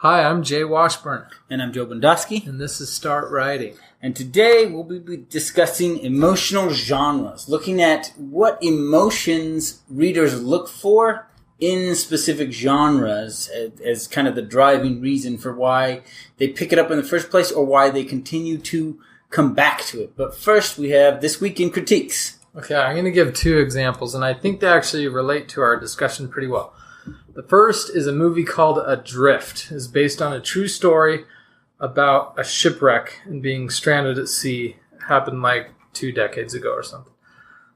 Hi, I'm Jay Washburn. And I'm Joe Bondowski. And this is Start Writing. And today we'll be discussing emotional genres, looking at what emotions readers look for in specific genres as kind of the driving reason for why they pick it up in the first place or why they continue to come back to it. But first we have This Week in Critiques. Okay, I'm going to give two examples, and I think they actually relate to our discussion pretty well. The first is a movie called Adrift. It's based on a true story about a shipwreck and being stranded at sea. It happened like 2 decades ago or something.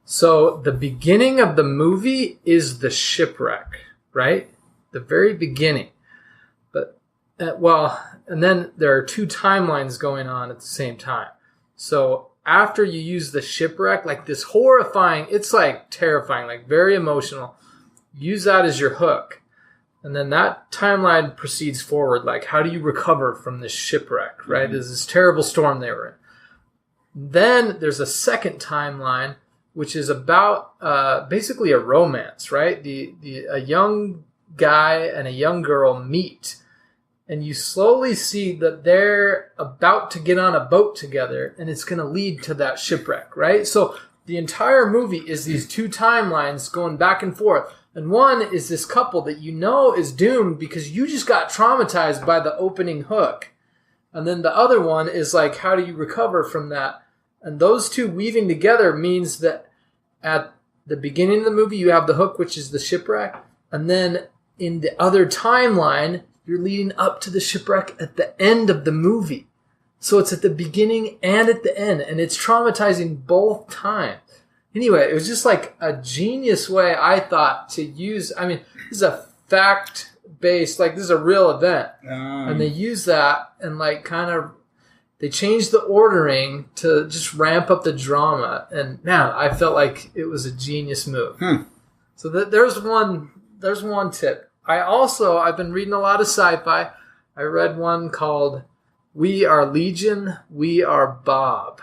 So the beginning of the movie is the shipwreck, right? The very beginning. But, and then there are 2 timelines going on at the same time. So after you use the shipwreck, like this horrifying, it's like terrifying, like very emotional. Use that as your hook. And then that timeline proceeds forward. Like, how do you recover from this shipwreck, right? Mm-hmm. There's this terrible storm they were in. Then there's a second timeline, which is about basically a romance, right? A young guy and a young girl meet. And you slowly see that they're about to get on a boat together, and it's going to lead to that shipwreck, right? So the entire movie is these 2 timelines going back and forth. And one is this couple that you know is doomed because you just got traumatized by the opening hook. And then the other one is like, how do you recover from that? And those 2 weaving together means that at the beginning of the movie, you have the hook, which is the shipwreck. And then in the other timeline, you're leading up to the shipwreck at the end of the movie. So it's at the beginning and at the end. And it's traumatizing both times. Anyway, it was just like a genius way, I thought, to use. I mean, this is a fact-based, like this is a real event. And they use that and like kind of, they changed the ordering to just ramp up the drama. And man, I felt like it was a genius move. So there's one tip. I've been reading a lot of sci-fi. I read one called We Are Legion, We Are Bob.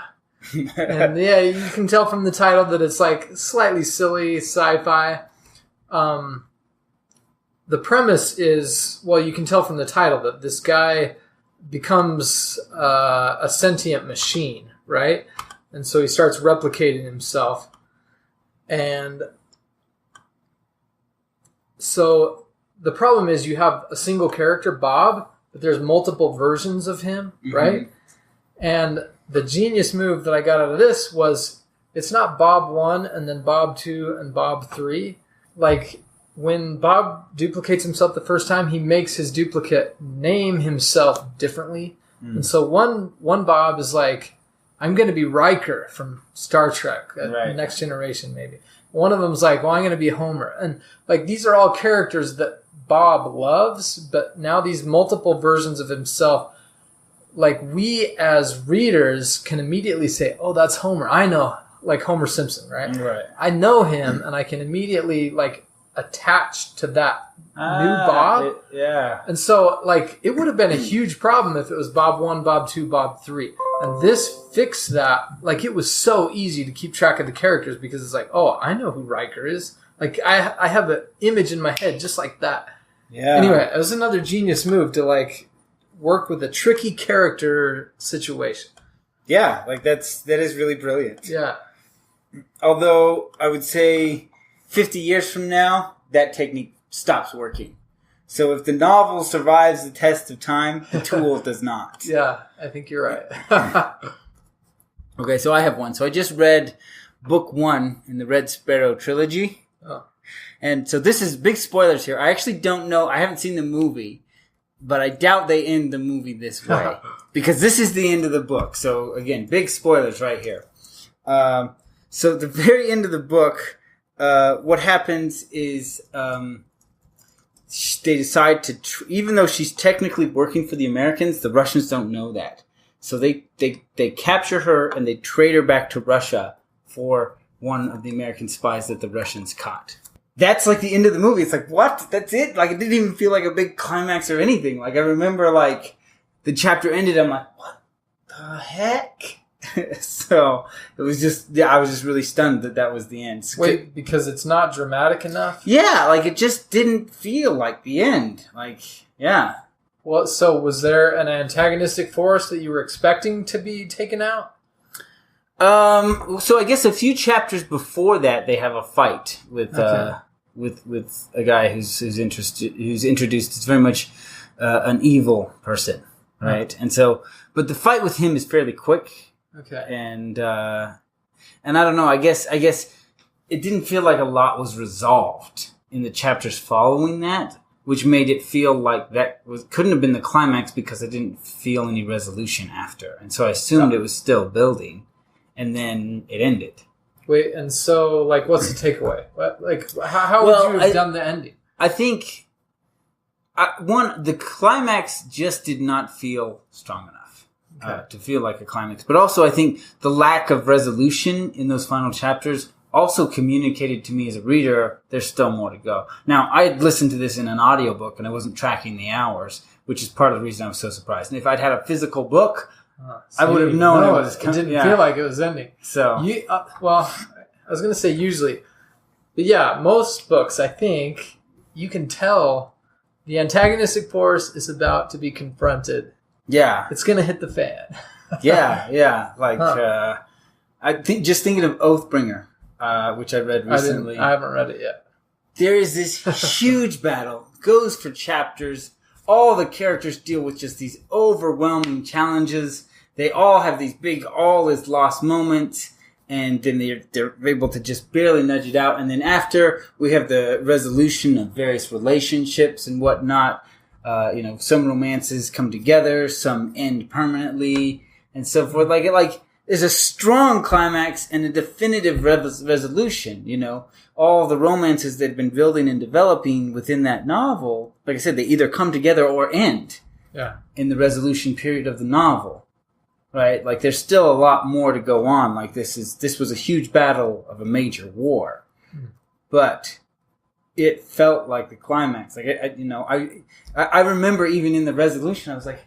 And yeah, you can tell from the title that it's like slightly silly sci-fi. The premise is, well, you can tell from the title that this guy becomes a sentient machine, right? And so he starts replicating himself. And so the problem is you have a single character, Bob, but there's multiple versions of him, right? And the genius move that I got out of this was it's not Bob 1 and then Bob 2 and Bob 3. Like when Bob duplicates himself the first time, he makes his duplicate name himself differently. And so one Bob is like, I'm going to be Riker from Star Trek, Next Generation maybe. One of them's like, well, I'm going to be Homer. And like these are all characters that Bob loves, but now these multiple versions of himself, like we as readers can immediately say, oh, that's Homer. I know, like Homer Simpson, right? Right. I know him, and I can immediately like attach to that new Bob. Yeah. And so like it would have been a huge problem if it was Bob 1, Bob 2, Bob 3. And this fixed that. Like it was so easy to keep track of the characters because it's like, oh, I know who Riker is. Like I have an image in my head just like that. Yeah. Anyway, it was another genius move to like work with a tricky character situation. Yeah, like that is really brilliant. Yeah. Although I would say 50 years from now, that technique stops working. So if the novel survives the test of time, the tool does not. Yeah, I think you're right. Okay, so I have one. So I just read book 1 in the Red Sparrow trilogy. Oh. And so this is big spoilers here. I actually don't know. I haven't seen the movie. But I doubt they end the movie this way. Because this is the end of the book. So, again, big spoilers right here. So, at the very end of the book, what happens is they decide to... even though she's technically working for the Americans, the Russians don't know that. So, they capture her and they trade her back to Russia for one of the American spies that the Russians caught. That's like the end of the movie. It's like, what? That's it? Like, it didn't even feel like a big climax or anything. Like, I remember, like, the chapter ended, I'm like, what the heck? So, it was just, yeah, I was just really stunned that was the end. Wait, because it's not dramatic enough? Yeah, like, it just didn't feel like the end. Like, yeah. Well, so was there an antagonistic force that you were expecting to be taken out? So I guess a few chapters before that, they have a fight with a guy who's introduced as very much an evil person, right? And so, but the fight with him is fairly quick. Okay. And I don't know. I guess it didn't feel like a lot was resolved in the chapters following that, which made it feel like couldn't have been the climax because I didn't feel any resolution after, and so I assumed it was still building, and then it ended. Wait, and so like, what's the takeaway? How would you have done the ending? I think the climax just did not feel strong enough to feel like a climax, but also I think the lack of resolution in those final chapters also communicated to me as a reader, there's still more to go. Now, I had listened to this in an audiobook and I wasn't tracking the hours, which is part of the reason I was so surprised. And if I'd had a physical book, I would have known it was coming. It didn't feel like it was ending. So, well, I was going to say usually, but yeah, most books, I think you can tell the antagonistic force is about to be confronted. Yeah. It's going to hit the fan. yeah. Like, I think just thinking of Oathbringer. Which I read recently. I haven't read it yet. There is this huge battle. Goes for chapters. All the characters deal with just these overwhelming challenges. They all have these big all is lost moments. And then they're able to just barely nudge it out. And then after, we have the resolution of various relationships and whatnot. Some romances come together. Some end permanently. And so forth. There's a strong climax and a definitive resolution, All the romances that have been building and developing within that novel, like I said, they either come together or end in the resolution period of the novel, right? Like, there's still a lot more to go on. Like, this was a huge battle of a major war. But it felt like the climax. Like, I remember even in the resolution, I was like,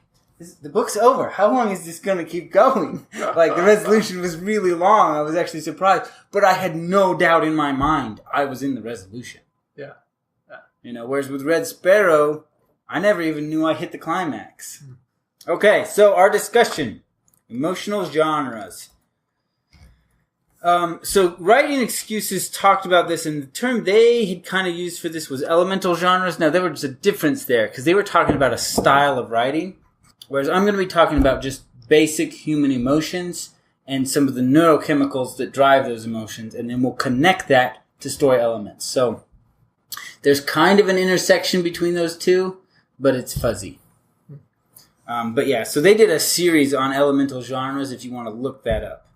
the book's over. How long is this going to keep going? Like, the resolution was really long. I was actually surprised. But I had no doubt in my mind I was in the resolution. Yeah. Whereas with Red Sparrow, I never even knew I hit the climax. Okay, so our discussion. Emotional genres. So Writing Excuses talked about this, and the term they had kind of used for this was elemental genres. Now, there was a difference there, because they were talking about a style of writing. Whereas I'm going to be talking about just basic human emotions and some of the neurochemicals that drive those emotions, and then we'll connect that to story elements. So there's kind of an intersection between those two, but it's fuzzy. But yeah, so they did a series on elemental genres if you want to look that up.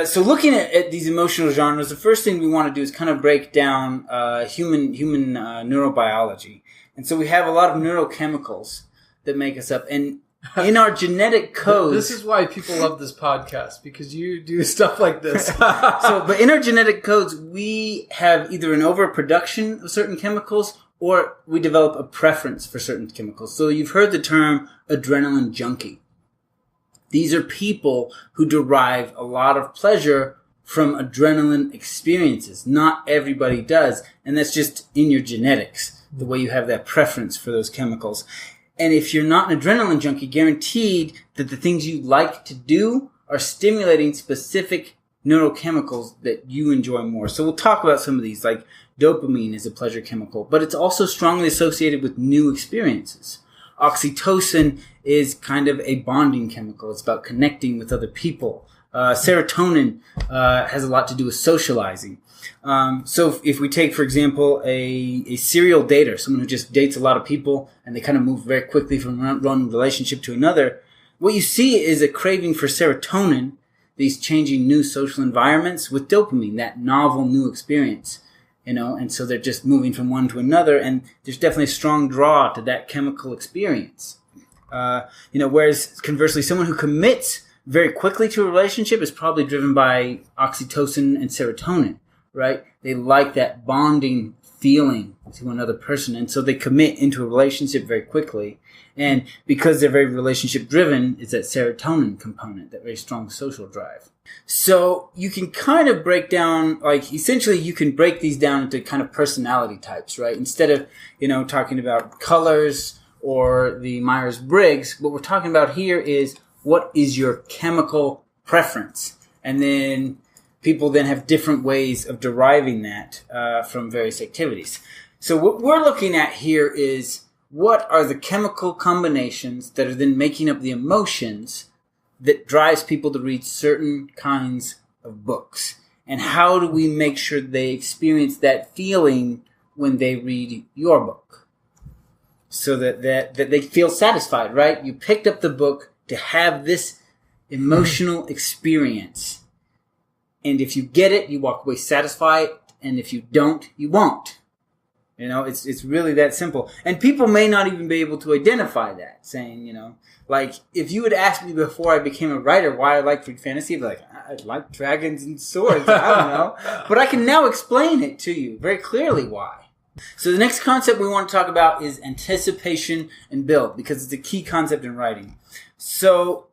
So looking at these emotional genres, the first thing we want to do is kind of break down human neurobiology. And so we have a lot of neurochemicals that make us up. And in our genetic codes... This is why people love this podcast, because you do stuff like this. But in our genetic codes, we have either an overproduction of certain chemicals or we develop a preference for certain chemicals. So you've heard the term adrenaline junkie. These are people who derive a lot of pleasure from adrenaline experiences. Not everybody does. And that's just in your genetics, the way you have that preference for those chemicals. And if you're not an adrenaline junkie, guaranteed that the things you like to do are stimulating specific neurochemicals that you enjoy more. So we'll talk about some of these, like dopamine is a pleasure chemical, but it's also strongly associated with new experiences. Oxytocin is kind of a bonding chemical. It's about connecting with other people. Serotonin has a lot to do with socializing. So if we take, for example, a serial dater, someone who just dates a lot of people and they kind of move very quickly from one relationship to another, what you see is a craving for serotonin, these changing new social environments, with dopamine, that novel new experience, and so they're just moving from one to another, and there's definitely a strong draw to that chemical experience. Whereas conversely, someone who commits very quickly to a relationship is probably driven by oxytocin and serotonin, right? They like that bonding feeling to another person, and so they commit into a relationship very quickly. And because they're very relationship driven, it's that serotonin component, that very strong social drive. So you can kind of break down, essentially you can break these down into kind of personality types, right? Instead of, talking about colors or the Myers-Briggs. What we're talking about here is what is your chemical preference? And then people then have different ways of deriving that from various activities. So what we're looking at here is what are the chemical combinations that are then making up the emotions that drives people to read certain kinds of books? And how do we make sure they experience that feeling when they read your book? So that they feel satisfied, right? You picked up the book to have this emotional experience. And if you get it, you walk away satisfied. And if you don't, you won't. You know, it's really that simple. And people may not even be able to identify that, saying, you know, like, if you had asked me before I became a writer why I like read fantasy, I'd be like, I like dragons and swords. I don't know. But I can now explain it to you very clearly why. So the next concept we want to talk about is anticipation and build, because it's a key concept in writing. So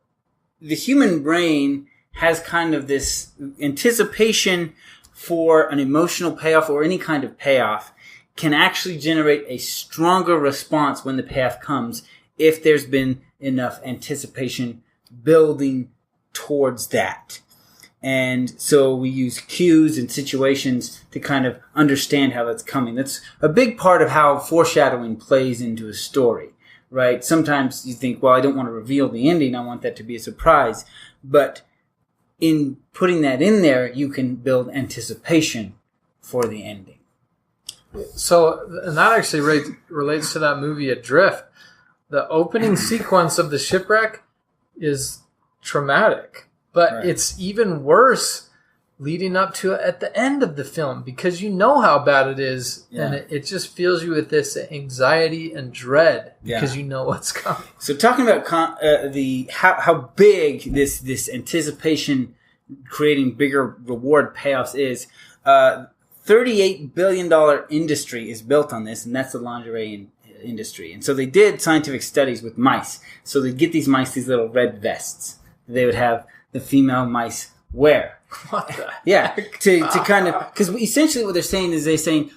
the human brain has kind of this anticipation for an emotional payoff or any kind of payoff can actually generate a stronger response when the payoff comes if there's been enough anticipation building towards that. And so we use cues and situations to kind of understand how that's coming. That's a big part of how foreshadowing plays into a story, right? Sometimes you think, well, I don't want to reveal the ending. I want that to be a surprise. But in putting that in there, you can build anticipation for the ending. So, and that actually relates to that movie Adrift. The opening sequence of the shipwreck is traumatic, but it's even worse leading up to it at the end of the film, because you know how bad it is, and it just fills you with this anxiety and dread because you know what's coming. So talking about how big this anticipation creating bigger reward payoffs is, $38 billion industry is built on this, and that's the lingerie industry. And so they did scientific studies with mice. So they'd get these mice these little red vests they would have the female mice wear. What the heck? To kind of, because essentially what they're saying is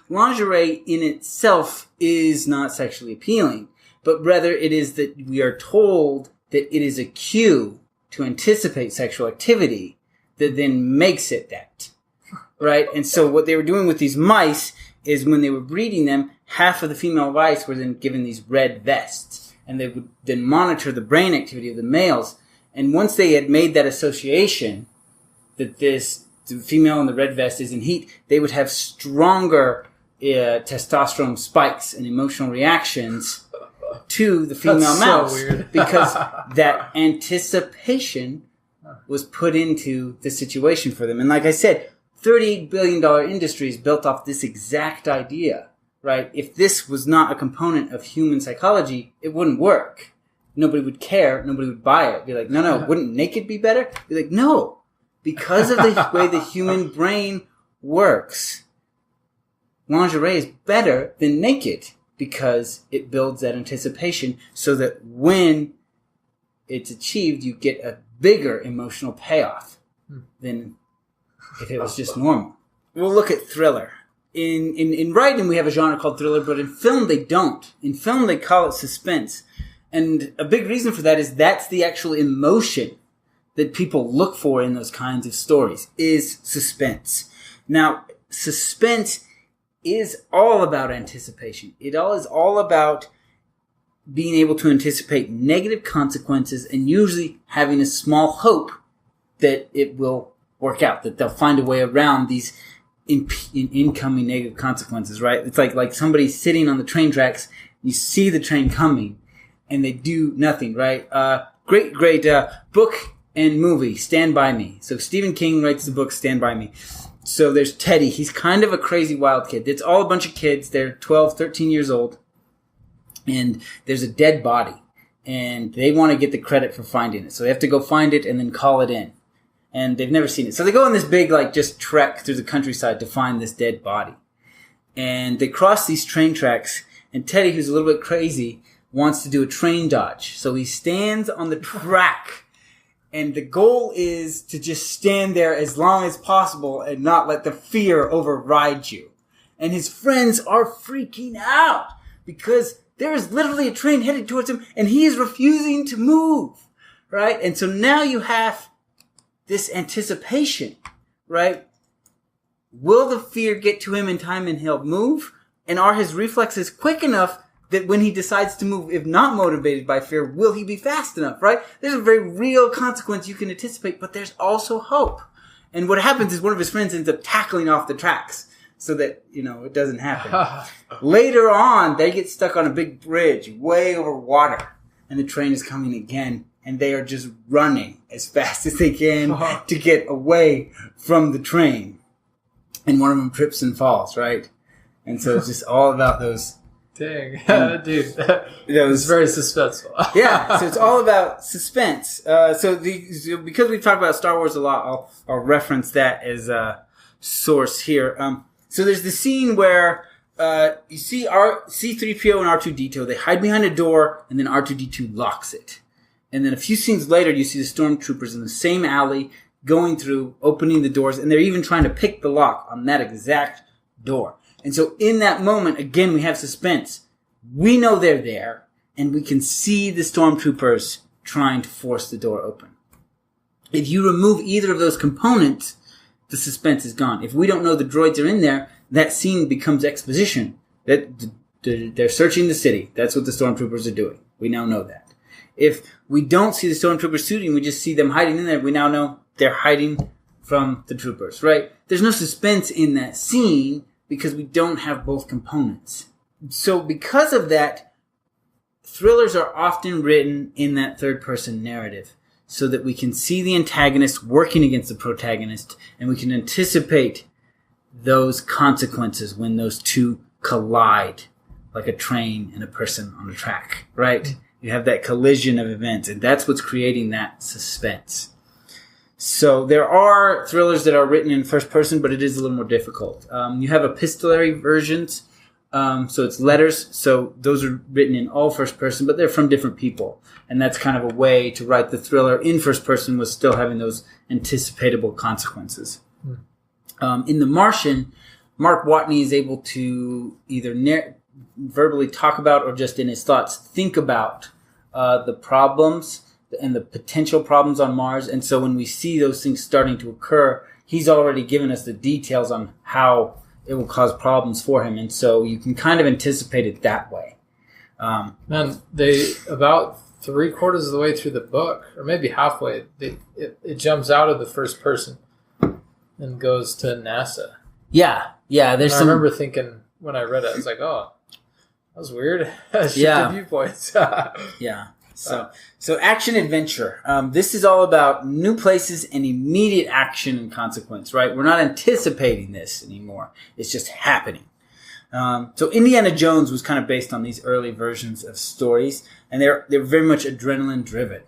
lingerie in itself is not sexually appealing, but rather it is that we are told that it is a cue to anticipate sexual activity that then makes it that. Right? And so what they were doing with these mice is when they were breeding them, half of the female mice were then given these red vests. And they would then monitor the brain activity of the males. And once they had made that association that the female in the red vest is in heat, they would have stronger testosterone spikes and emotional reactions to the female mouse. So weird. Because that anticipation was put into the situation for them. And like I said, $38 billion industry is built off this exact idea, right? If this was not a component of human psychology, it wouldn't work. Nobody would care. Nobody would buy it. Be like, no, wouldn't naked be better? Be like, no. Because of the way the human brain works, lingerie is better than naked because it builds that anticipation so that when it's achieved, you get a bigger emotional payoff than if it was just normal. We'll look at thriller. In writing, we have a genre called thriller, but in film, they don't. In film, they call it suspense. And a big reason for that is that's the actual emotion that people look for in those kinds of stories, is suspense. Now, suspense is all about anticipation. It is all about being able to anticipate negative consequences and usually having a small hope that it will work out, that they'll find a way around these incoming negative consequences, right? It's like somebody sitting on the train tracks, you see the train coming, and they do nothing, right? Great book and movie, Stand By Me. So Stephen King writes the book Stand By Me. So there's Teddy. He's kind of a crazy wild kid. It's all a bunch of kids. They're 12, 13 years old. And there's a dead body. And they want to get the credit for finding it. So they have to go find it and then call it in. And they've never seen it. So they go on this big, just trek through the countryside to find this dead body. And they cross these train tracks, and Teddy, who's a little bit crazy, wants to do a train dodge. So he stands on the track, and the goal is to just stand there as long as possible and not let the fear override you. And his friends are freaking out because there is literally a train headed towards him, and he is refusing to move, right? And so now you have this anticipation, right? Will the fear get to him in time and he'll move? And are his reflexes quick enough that when he decides to move, if not motivated by fear, will he be fast enough, right? There's a very real consequence you can anticipate, but there's also hope. And what happens is one of his friends ends up tackling off the tracks so that, it doesn't happen. Later on, they get stuck on a big bridge way over water, and the train is coming again, and they are just running as fast as they can to get away from the train. And one of them trips and falls, right? And so it's just all about those. Dang, dude, that was very suspenseful. Yeah, so it's all about suspense. So because we've talked about Star Wars a lot, I'll reference that as a source here. So there's the scene where you see C-3PO and R2-D2. They hide behind a door, and then R2-D2 locks it. And then a few scenes later, you see the stormtroopers in the same alley going through, opening the doors, and they're even trying to pick the lock on that exact door. And so in that moment, again, we have suspense. We know they're there, and we can see the stormtroopers trying to force the door open. If you remove either of those components, the suspense is gone. If we don't know the droids are in there, that scene becomes exposition. That they're searching the city. That's what the stormtroopers are doing. We now know that. If we don't see the stormtroopers shooting, we just see them hiding in there, we now know they're hiding from the troopers, right? There's no suspense in that scene because we don't have both components. So because of that, thrillers are often written in that third-person narrative so that we can see the antagonist working against the protagonist, and we can anticipate those consequences when those two collide, like a train and a person on a track, right? You have that collision of events, and that's what's creating that suspense. So there are thrillers that are written in first person, but it is a little more difficult. You have epistolary versions, so it's letters. So those are written in all first person, but they're from different people. And that's kind of a way to write the thriller in first person with still having those anticipatable consequences. In The Martian, Mark Watney is able to either verbally talk about or just in his thoughts think about the problems and the potential problems on Mars. And so when we see those things starting to occur, he's already given us the details on how it will cause problems for him. And so you can kind of anticipate it that way. Man, they about 3/4 of the way through the book, or maybe halfway, it jumps out of the first person and goes to NASA. Yeah. I remember thinking when I read it, I was like, oh, that was weird. Shifted viewpoints. Yeah. So action adventure. This is all about new places and immediate action and consequence, right? We're not anticipating this anymore. It's just happening. So Indiana Jones was kind of based on these early versions of stories, and they're very much adrenaline driven,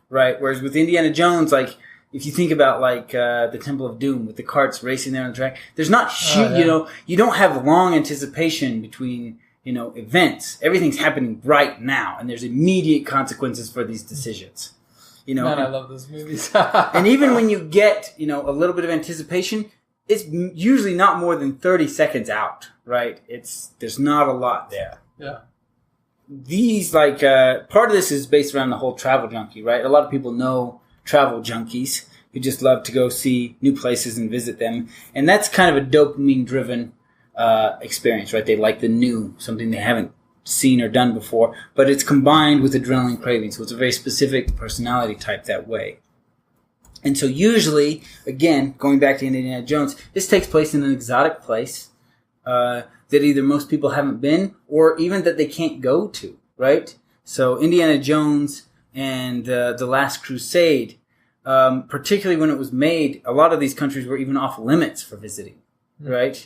right? Whereas with Indiana Jones, like if you think about like the Temple of Doom with the carts racing there on the track, there's not you don't have long anticipation between events. Everything's happening right now, and there's immediate consequences for these decisions. Man, I love those movies. And even when you get, a little bit of anticipation, it's usually not more than 30 seconds out, right? There's not a lot there. Yeah. These, part of this is based around the whole travel junkie, right? A lot of people know travel junkies who just love to go see new places and visit them. And that's kind of a dopamine-driven experience, right? They like the new, something they haven't seen or done before, but it's combined with adrenaline craving. So it's a very specific personality type that way. And so usually, again, going back to Indiana Jones, this takes place in an exotic place that either most people haven't been or even that they can't go to, right? So Indiana Jones and The Last Crusade, particularly when it was made, a lot of these countries were even off limits for visiting, right?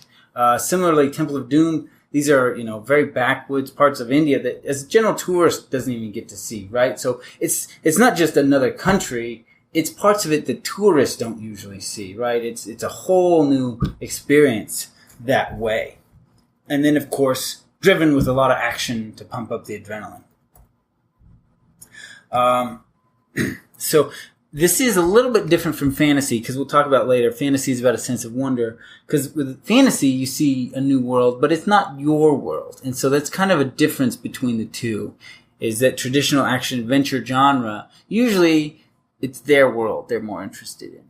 Similarly, Temple of Doom, these are, very backwoods parts of India that as a general tourist doesn't even get to see, right? So it's not just another country, it's parts of it that tourists don't usually see, right? It's a whole new experience that way. And then, of course, driven with a lot of action to pump up the adrenaline. So this is a little bit different from fantasy, because we'll talk about later. Fantasy is about a sense of wonder. Because with fantasy, you see a new world, but it's not your world. And so that's kind of a difference between the two, is that traditional action-adventure genre, usually it's their world they're more interested in.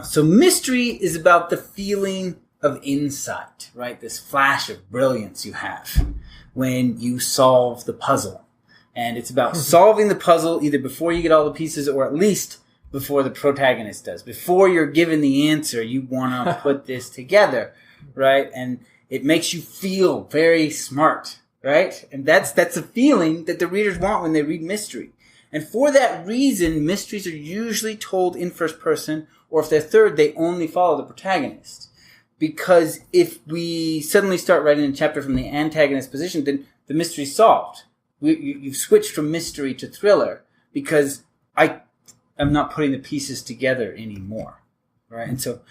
So mystery is about the feeling of insight, right? This flash of brilliance you have when you solve the puzzle. And it's about solving the puzzle either before you get all the pieces or at least before the protagonist does. Before you're given the answer, you want to put this together, right? And it makes you feel very smart, right? And that's a feeling that the readers want when they read mystery. And for that reason, mysteries are usually told in first person, or if they're third, they only follow the protagonist. Because if we suddenly start writing a chapter from the antagonist position, then the mystery's solved. You've switched from mystery to thriller because I'm not putting the pieces together anymore, right? And so,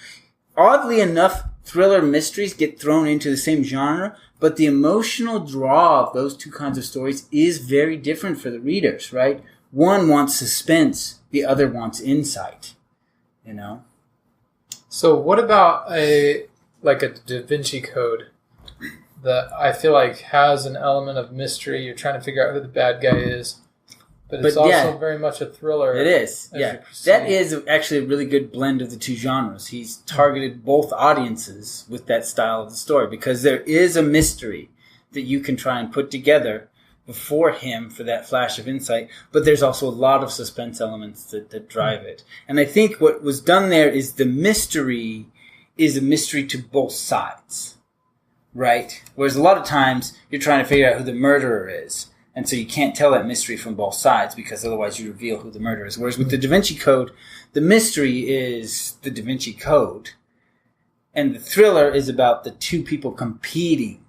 oddly enough, thriller mysteries get thrown into the same genre, but the emotional draw of those two kinds of stories is very different for the readers, right? One wants suspense, the other wants insight, you know? So what about a Da Vinci Code that I feel like has an element of mystery? You're trying to figure out who the bad guy is, but it's also very much a thriller. It is, yeah. That is actually a really good blend of the two genres. He's targeted both audiences with that style of the story because there is a mystery that you can try and put together before him for that flash of insight, but there's also a lot of suspense elements that drive it. And I think what was done there is the mystery is a mystery to both sides. Right? Whereas a lot of times you're trying to figure out who the murderer is. And so you can't tell that mystery from both sides because otherwise you reveal who the murderer is. Whereas with the Da Vinci Code, the mystery is the Da Vinci Code. And the thriller is about the two people competing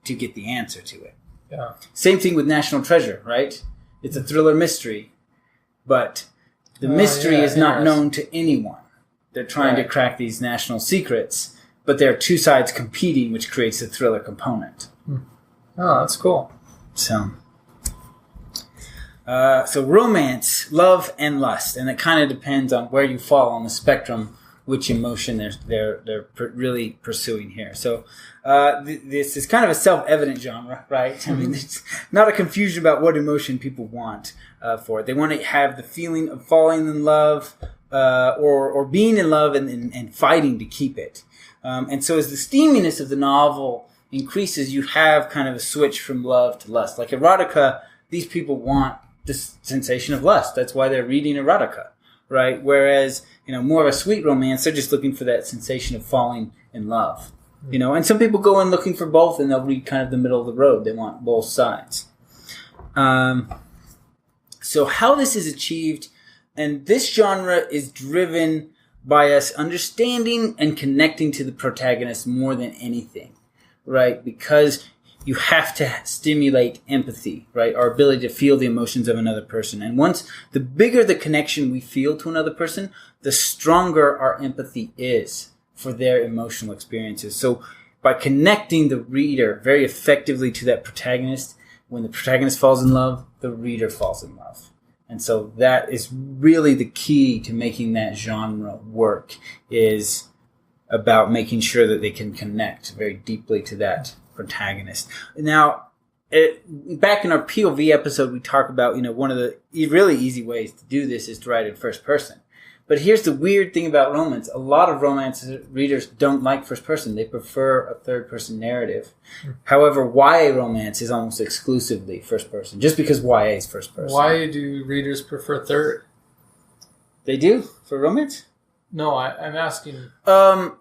to get the answer to it. Yeah. Same thing with National Treasure, right? It's a thriller mystery. But the mystery is not known to anyone. They're trying to crack these national secrets. But there are two sides competing, which creates a thriller component. Oh, that's cool. So romance, love, and lust, and it kind of depends on where you fall on the spectrum, which emotion they're really pursuing here. So this is kind of a self-evident genre, right? I mean, it's not a confusion about what emotion people want for it. They want to have the feeling of falling in love or being in love and fighting to keep it. And so as the steaminess of the novel increases, you have kind of a switch from love to lust. Like erotica, these people want this sensation of lust. That's why they're reading erotica, right? Whereas, more of a sweet romance, they're just looking for that sensation of falling in love. And some people go in looking for both and they'll read kind of the middle of the road. They want both sides. So how this is achieved, and this genre is driven by us understanding and connecting to the protagonist more than anything, right? Because you have to stimulate empathy, right? Our ability to feel the emotions of another person. And the bigger the connection we feel to another person, the stronger our empathy is for their emotional experiences. So by connecting the reader very effectively to that protagonist, when the protagonist falls in love, the reader falls in love. And so that is really the key to making that genre work, is about making sure that they can connect very deeply to that protagonist. Now, back in our POV episode, we talk about, one of the really easy ways to do this is to write in first person. But here's the weird thing about romance. A lot of romance readers don't like first person. They prefer a third person narrative. However, YA romance is almost exclusively first person, just because YA is first person. Why do readers prefer third? They do? For romance? No, I'm asking. For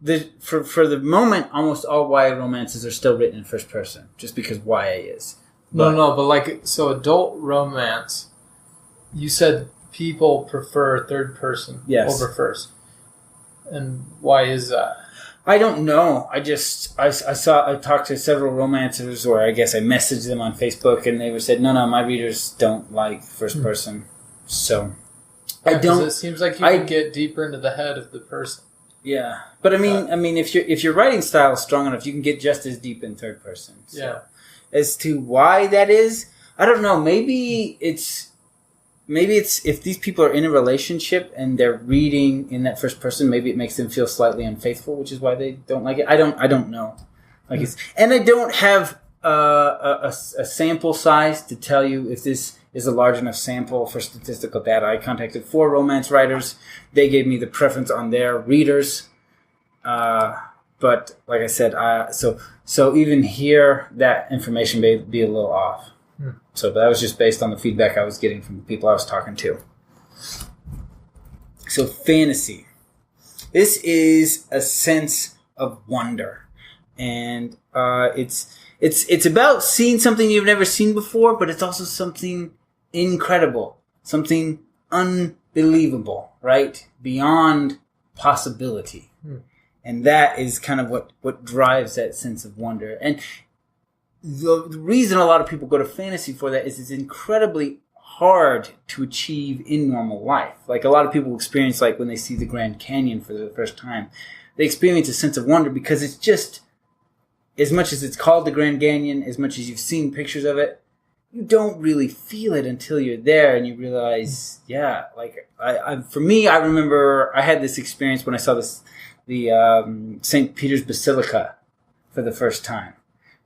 the moment, almost all YA romances are still written in first person, just because YA is. But so adult romance, you said people prefer third person over first. And why is that? I don't know. I talked to several romancers, or I guess I messaged them on Facebook, and they said, no, my readers don't like first person. So I don't. It seems like you can get deeper into the head of the person. Yeah, but I mean, if your writing style is strong enough, you can get just as deep in third person. So, as to why that is, I don't know. Maybe it's maybe it's if these people are in a relationship and they're reading in that first person, maybe it makes them feel slightly unfaithful, which is why they don't like it. I don't know. Like and I don't have a sample size to tell you if this is a large enough sample for statistical data. I contacted 4 romance writers. They gave me the preference on their readers. But like I said, so even here, that information may be a little off. So that was just based on the feedback I was getting from the people I was talking to. So fantasy. This is a sense of wonder. And it's about seeing something you've never seen before, but it's also something incredible, something unbelievable, right? Beyond possibility. And that is kind of what drives that sense of wonder. And the reason a lot of people go to fantasy for that is it's incredibly hard to achieve in normal life. Like a lot of people experience, like when they see the Grand Canyon for the first time, they experience a sense of wonder because it's just, as much as it's called the Grand Canyon, as much as you've seen pictures of it, you don't really feel it until you're there and you realize, yeah, like for me, I remember I had this experience when I saw the St. Peter's Basilica for the first time.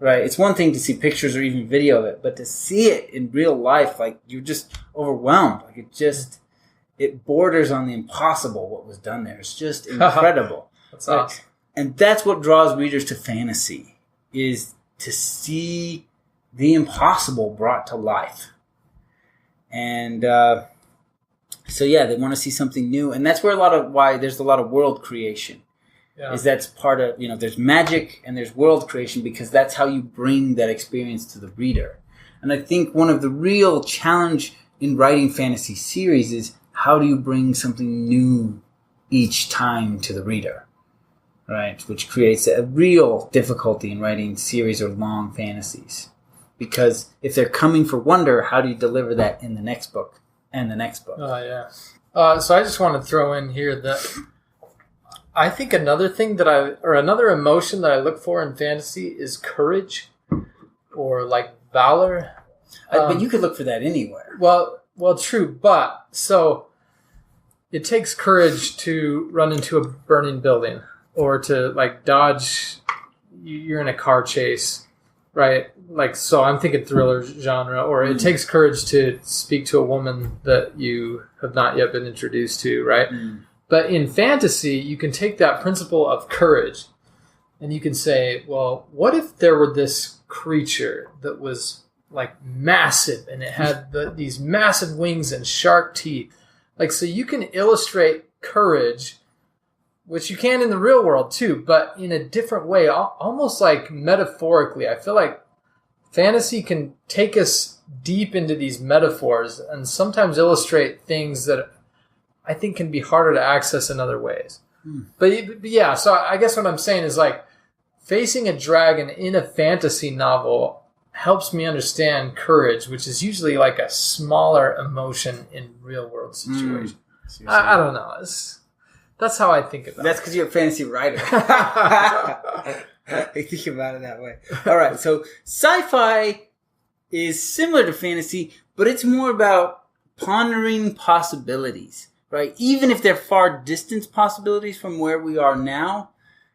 Right, it's one thing to see pictures or even video of it, but to see it in real life, like you're just overwhelmed. Like it borders on the impossible. What was done there, it's just incredible. That's awesome, and that's what draws readers to fantasy, is to see the impossible brought to life. And so yeah, they want to see something new, and that's where why there's a lot of world creation. Yeah. Is that's part of, there's magic and there's world creation because that's how you bring that experience to the reader. And I think one of the real challenge in writing fantasy series is how do you bring something new each time to the reader, right? Which creates a real difficulty in writing series or long fantasies. Because if they're coming for wonder, how do you deliver that in the next book and the next book? Oh, yeah. So I just want to throw in here that I think another emotion that I look for in fantasy is courage or like valor. But you could look for that anywhere. Well, true. But so it takes courage to run into a burning building or to like dodge. You're in a car chase, right? Like, so I'm thinking thriller genre, or it takes courage to speak to a woman that you have not yet been introduced to, right? But in fantasy, you can take that principle of courage and you can say, well, what if there were this creature that was like massive and it had these massive wings and sharp teeth? Like, so you can illustrate courage, which you can in the real world too, but in a different way, almost like metaphorically. I feel like fantasy can take us deep into these metaphors and sometimes illustrate things that I think can be harder to access in other ways. But yeah, so I guess what I'm saying is like facing a dragon in a fantasy novel helps me understand courage, which is usually like a smaller emotion in real world situations. I don't know. That's how I think about it. That's because you're a fantasy writer. I think about it that way. All right, so sci-fi is similar to fantasy, but it's more about pondering possibilities. Right? Even if they're far distant possibilities from where we are now,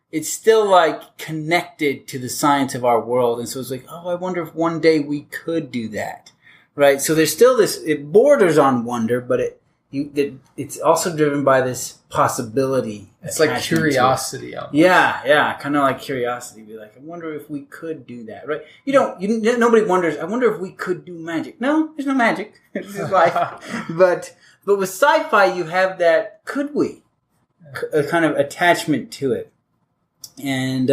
it's still like connected to the science of our world. And so it's like, oh, I wonder if one day we could do that. Right? So there's still this, it borders on wonder, but it's also driven by this possibility. It's like curiosity. Yeah. Kind of like curiosity. Be like, I wonder if we could do that. Right? Nobody wonders, I wonder if we could do magic. No, there's no magic. It's just life. But with sci-fi, you have that could we, a kind of attachment to it. And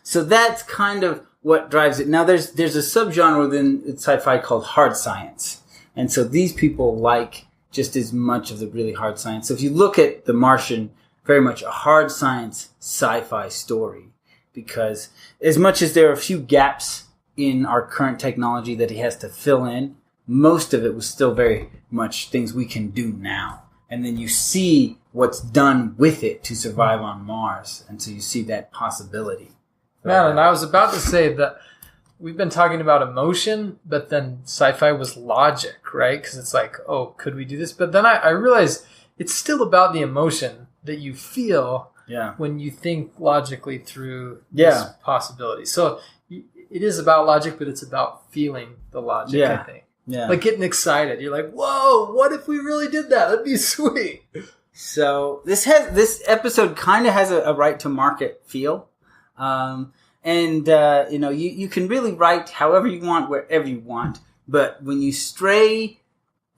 so that's kind of what drives it. Now, there's a subgenre within sci-fi called hard science. And so these people like just as much of the really hard science. So if you look at The Martian, very much a hard science sci-fi story. Because as much as there are a few gaps in our current technology that he has to fill in, most of it was still very much things we can do now. And then you see what's done with it to survive on Mars. And so you see that possibility. Man, and I was about to say that we've been talking about emotion, but then sci-fi was logic, right? Because it's like, oh, could we do this? But then I realized it's still about the emotion that you feel when you think logically through this possibility. So it is about logic, but it's about feeling the logic, I think. Yeah. Like getting excited. You're like, whoa, what if we really did that? That'd be sweet. So this episode kind of has a right to market feel. You can really write however you want, wherever you want. But when you stray,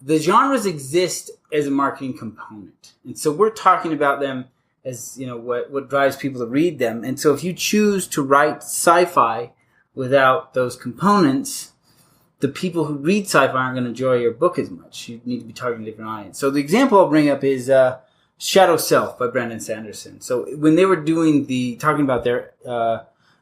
the genres exist as a marketing component. And so we're talking about them as, what drives people to read them. And so if you choose to write sci-fi without those components, the people who read sci-fi aren't going to enjoy your book as much. You need to be targeting a different audience. So the example I'll bring up is Shadow Self by Brandon Sanderson. So when they were talking about their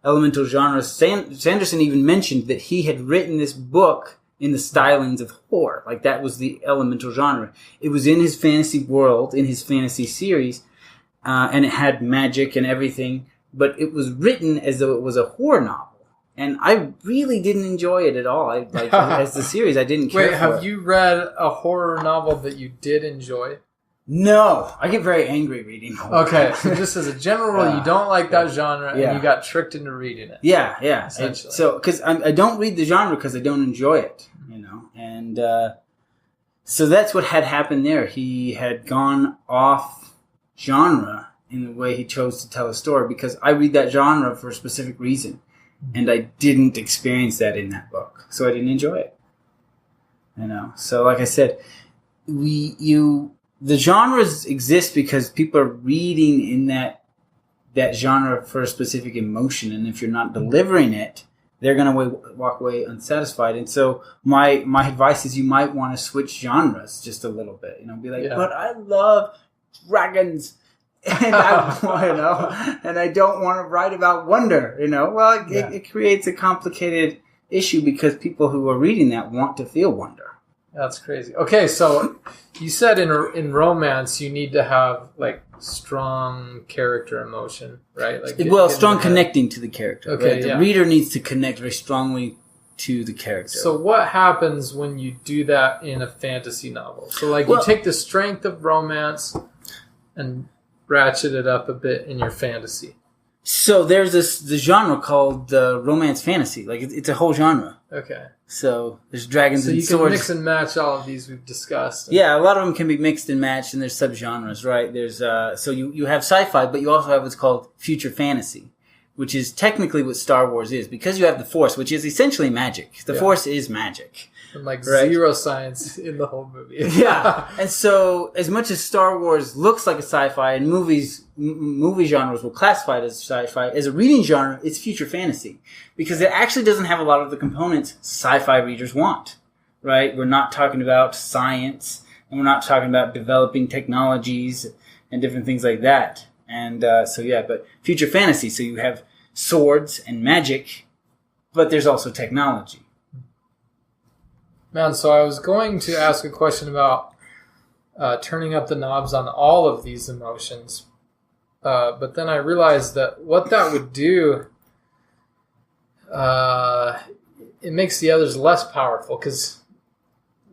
elemental genres, Sanderson even mentioned that he had written this book in the stylings of horror. Like that was the elemental genre. It was in his fantasy world, in his fantasy series, and it had magic and everything, but it was written as though it was a horror novel. And I really didn't enjoy it at all. As the series, I didn't care for it. Wait, have you read a horror novel that you did enjoy? No. I get very angry reading horror. Okay, so just as a general rule, you don't like that genre, and you got tricked into reading it. Yeah. Essentially. So, because I don't read the genre because I don't enjoy it, And so that's what had happened there. He had gone off genre in the way he chose to tell a story because I read that genre for a specific reason. And I didn't experience that in that book, so I didn't enjoy it. So like I said, the genres exist because people are reading in that genre for a specific emotion, and if you're not delivering it, they're going to walk away unsatisfied. And so my advice is you might want to switch genres just a little bit. Be like, but I love dragons. And I don't want to write about wonder, Well, it creates a complicated issue because people who are reading that want to feel wonder. That's crazy. Okay, so you said in romance you need to have like strong character emotion, right? Like strong connecting to the character. Okay, right? The reader needs to connect very strongly to the character. So what happens when you do that in a fantasy novel? So you take the strength of romance and ratchet it up a bit in your fantasy. So there's the genre called romance fantasy. Like it's a whole genre. Okay. So there's dragons and swords. So you can mix and match all of these we've discussed. Yeah, a lot of them can be mixed and matched, and there's subgenres, right? There's so you have sci-fi, but you also have what's called future fantasy, which is technically what Star Wars is, because you have the Force, which is essentially magic. The Force is magic. And zero science in the whole movie. Yeah. And so as much as Star Wars looks like a sci-fi and movie genres will classify it as sci-fi, as a reading genre, it's future fantasy. Because it actually doesn't have a lot of the components sci-fi readers want. Right? We're not talking about science, and we're not talking about developing technologies and different things like that. And but future fantasy, so you have swords and magic, but there's also technology. Man, so I was going to ask a question about turning up the knobs on all of these emotions, but then I realized that what that would do, it makes the others less powerful because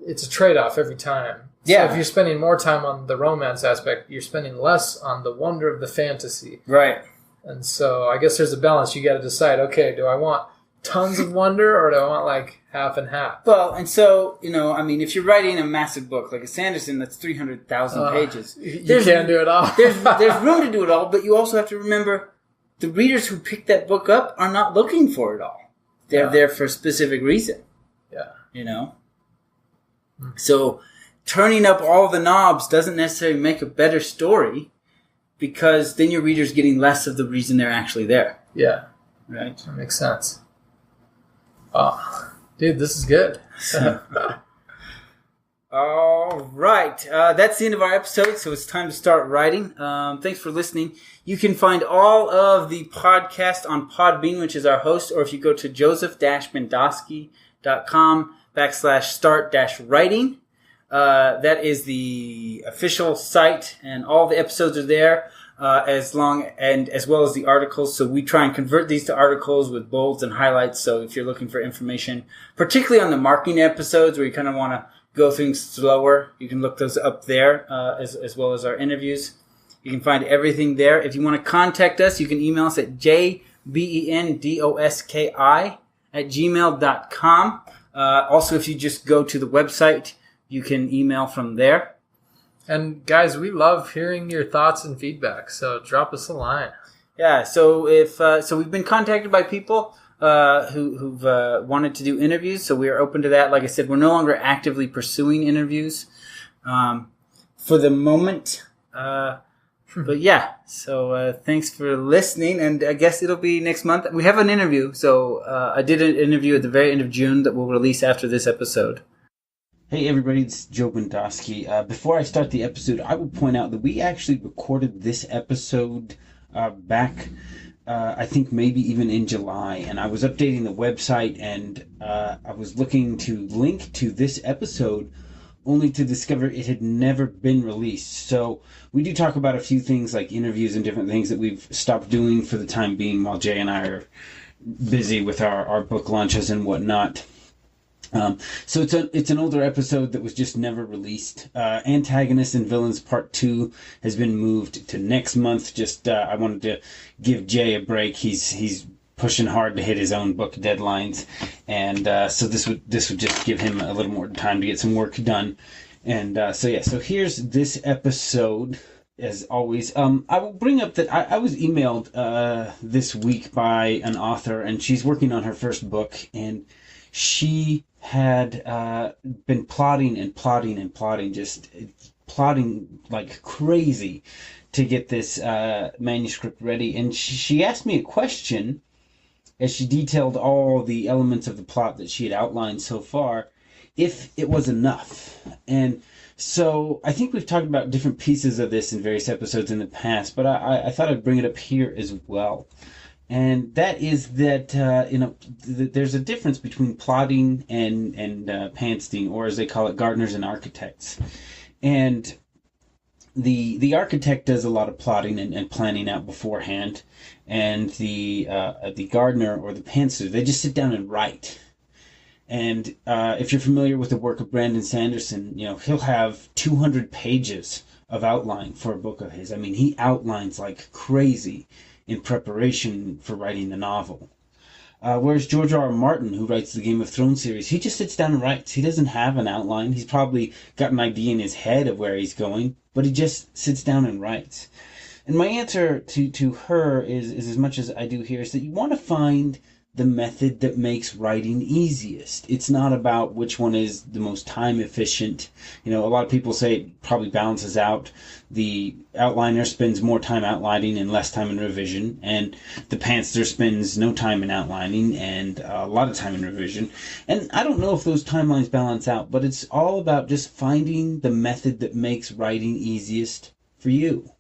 it's a trade-off every time. Yeah. So if you're spending more time on the romance aspect, you're spending less on the wonder of the fantasy. Right. And so I guess there's a balance. You got to decide, okay, do I want tons of wonder or do I want half and half? Well, and so, if you're writing a massive book like a Sanderson that's 300,000 pages. You can't do it all. there's room to do it all, but you also have to remember the readers who pick that book up are not looking for it all. They're there for a specific reason. Yeah. So turning up all the knobs doesn't necessarily make a better story because then your reader's getting less of the reason they're actually there. Yeah. Right? That makes sense. Oh, dude, this is good. All right. That's the end of our episode, so it's time to start writing. Thanks for listening. You can find all of the podcast on Podbean, which is our host, or if you go to joseph-mendosky.com/start-writing, that is the official site, and all the episodes are there. as well as the articles. So we try and convert these to articles with bolds and highlights. So if you're looking for information, particularly on the marketing episodes where you kind of want to go things slower, you can look those up there, as well as our interviews. You can find everything there. If you want to contact us, you can email us at jbendoski@gmail.com. Also, if you just go to the website, you can email from there. And guys, we love hearing your thoughts and feedback, so drop us a line. Yeah, so if we've been contacted by people who've wanted to do interviews, so we are open to that. Like I said, we're no longer actively pursuing interviews for the moment. But yeah, so thanks for listening, and I guess it'll be next month. We have an interview, so I did an interview at the very end of June that we'll release after this episode. Hey everybody, it's Joe Bendowski. Before I start the episode, I will point out that we actually recorded this episode back, I think maybe even in July, and I was updating the website, and I was looking to link to this episode only to discover it had never been released. So we do talk about a few things like interviews and different things that we've stopped doing for the time being while Jay and I are busy with our book launches and whatnot. So it's an older episode that was just never released. Antagonists and Villains Part 2 has been moved to next month. Just I wanted to give Jay a break. He's pushing hard to hit his own book deadlines, and so this would just give him a little more time to get some work done. And so here's this episode. As always, I will bring up that I was emailed this week by an author, and she's working on her first book, and she had been plotting like crazy to get this manuscript ready. And she asked me a question as she detailed all the elements of the plot that she had outlined so far, if it was enough. And so I think we've talked about different pieces of this in various episodes in the past, but I thought I'd bring it up here as well. And that is that there's a difference between plotting and pantsing, or as they call it, gardeners and architects. And the architect does a lot of plotting and planning out beforehand, and the gardener or the pantser, they just sit down and write. And if you're familiar with the work of Brandon Sanderson, he'll have 200 pages of outline for a book of his. I mean, he outlines like crazy in preparation for writing the novel. Whereas George R. R. Martin, who writes the Game of Thrones series, he just sits down and writes. He doesn't have an outline. He's probably got an idea in his head of where he's going, but he just sits down and writes. And my answer to her is as much as I do here, is that you want to find the method that makes writing easiest. It's not about which one is the most time efficient. A lot of people say it probably balances out. The outliner spends more time outlining and less time in revision, and the pantser spends no time in outlining and a lot of time in revision. And I don't know if those timelines balance out, but it's all about just finding the method that makes writing easiest for you.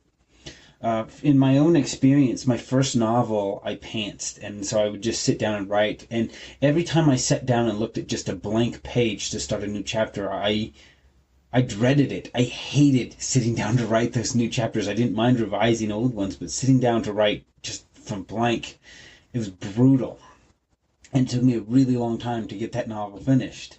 In my own experience, my first novel, I pantsed, and so I would just sit down and write. And every time I sat down and looked at just a blank page to start a new chapter, I dreaded it. I hated sitting down to write those new chapters. I didn't mind revising old ones, but sitting down to write just from blank, it was brutal. And it took me a really long time to get that novel finished.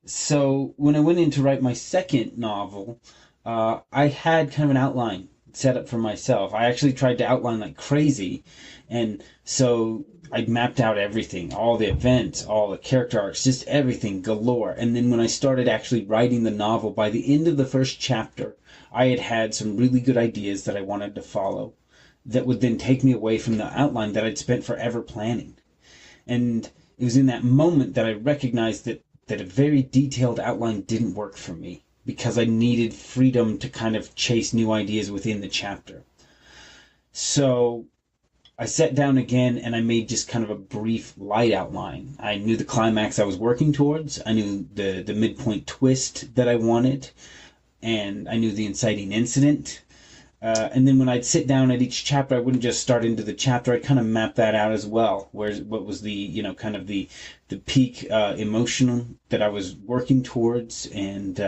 So when I went in to write my second novel, I had kind of an outline set up for myself. I actually tried to outline like crazy, and so I mapped out everything, all the events, all the character arcs, just everything galore. And then when I started actually writing the novel, by the end of the first chapter, I had some really good ideas that I wanted to follow that would then take me away from the outline that I'd spent forever planning. And it was in that moment that I recognized that a very detailed outline didn't work for me, because I needed freedom to kind of chase new ideas within the chapter. So I sat down again and I made just kind of a brief light outline. I knew the climax I was working towards. I knew the midpoint twist that I wanted. And I knew the inciting incident. And then when I'd sit down at each chapter, I wouldn't just start into the chapter. I'd kind of map that out as well. What was the, kind of the peak emotion that I was working towards, and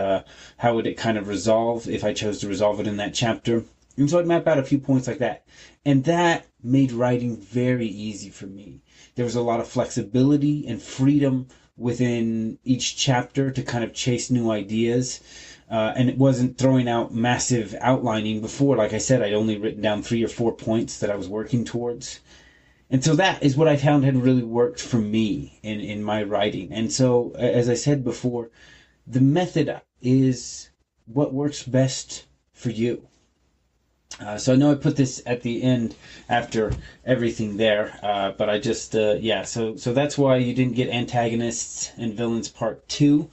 how would it kind of resolve if I chose to resolve it in that chapter. And so I'd map out a few points like that. And that made writing very easy for me. There was a lot of flexibility and freedom within each chapter to kind of chase new ideas. And it wasn't throwing out massive outlining before. Like I said, I'd only written down 3 or 4 points that I was working towards. And so that is what I found had really worked for me in my writing. And so, as I said before, the method is what works best for you. So I know I put this at the end after everything there, but I just, so that's why you didn't get Antagonists and Villains Part 2.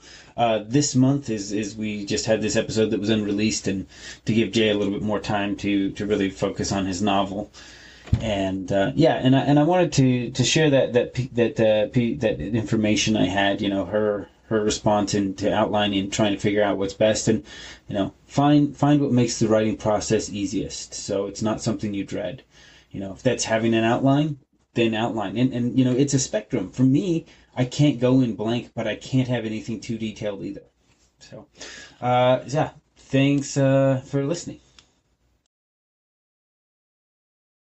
This month is we just had this episode that was unreleased, and to give Jay a little bit more time to really focus on his novel. And I wanted to share that information I had, her response into outlining and trying to figure out what's best, and find what makes the writing process easiest, so it's not something you dread. If that's having an outline, then outline. And it's a spectrum. For me, I can't go in blank, but I can't have anything too detailed either. So thanks for listening.